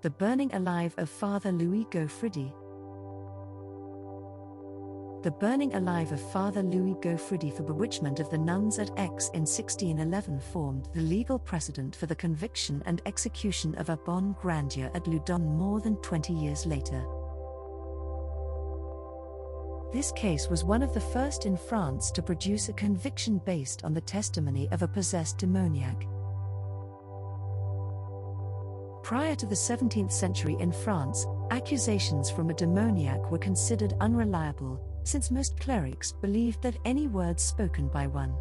The burning alive of Father Louis Gaufridi. The burning alive of Father Louis Gaufridi for bewitchment of the nuns at Aix in 1611 formed the legal precedent for the conviction and execution of Urbain Grandier at Loudun more than 20 years later. This case was one of the first in France to produce a conviction based on the testimony of a possessed demoniac. Prior to the 17th century in France, accusations from a demoniac were considered unreliable, since most clerics believed that any words spoken by one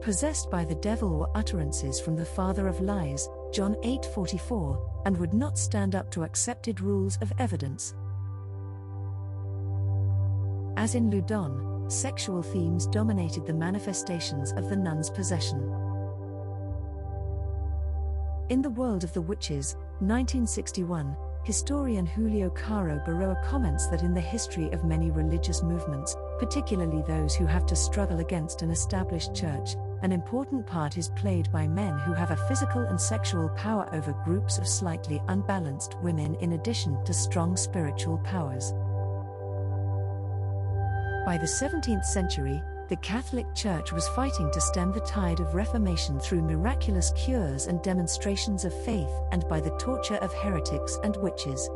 possessed by the devil were utterances from the father of lies, John 8:44, and would not stand up to accepted rules of evidence. As in Loudun, sexual themes dominated the manifestations of the nuns' possession. In The World of the Witches, 1961, historian Julio Caro Baroja comments that in the history of many religious movements, particularly those who have to struggle against an established church, an important part is played by men who have a physical and sexual power over groups of slightly unbalanced women in addition to strong spiritual powers. By the 17th century, the Catholic Church was fighting to stem the tide of Reformation through miraculous cures and demonstrations of faith and by the torture of heretics and witches.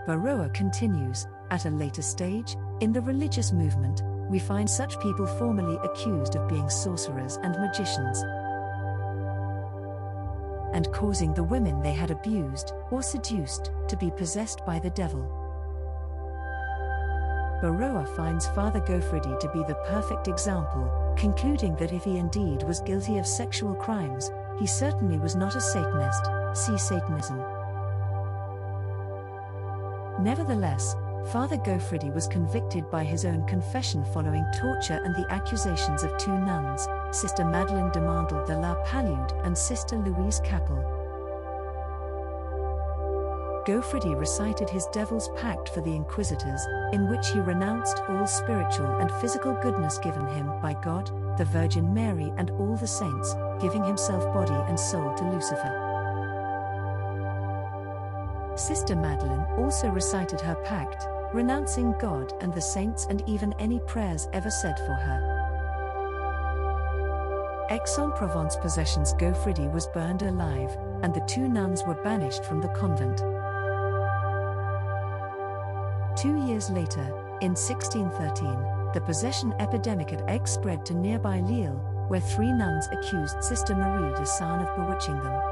Baroja continues, at a later stage, in the religious movement, we find such people formally accused of being sorcerers and magicians, and causing the women they had abused or seduced to be possessed by the devil. Baroja finds Father Gaufridi to be the perfect example, concluding that if he indeed was guilty of sexual crimes, he certainly was not a Satanist, see Satanism. Nevertheless, Father Gaufridi was convicted by his own confession following torture and the accusations of two nuns, Sister Madeleine de Mandel de la Palude and Sister Louise Capel. Gaufridi recited his devil's pact for the inquisitors, in which he renounced all spiritual and physical goodness given him by God, the Virgin Mary and all the saints, giving himself body and soul to Lucifer. Sister Madeleine also recited her pact, renouncing God and the saints and even any prayers ever said for her. Aix-en-Provence possessions. Gaufridi was burned alive, and the two nuns were banished from the convent. 2 years later, in 1613, the possession epidemic at Aix spread to nearby Lille, where 3 nuns accused Sister Marie de Sane of bewitching them.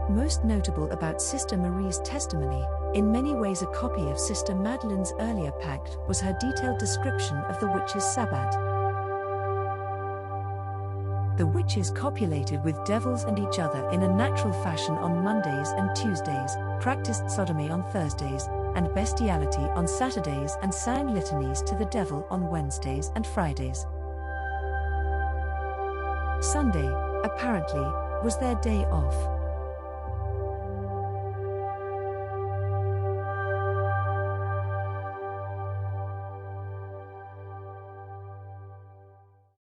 Most notable about Sister Marie's testimony, in many ways a copy of Sister Madeleine's earlier pact, was her detailed description of the witches' Sabbat. The witches copulated with devils and each other in a natural fashion on Mondays and Tuesdays, practiced sodomy on Thursdays, and bestiality on Saturdays, and sang litanies to the devil on Wednesdays and Fridays. Sunday, apparently, was their day off.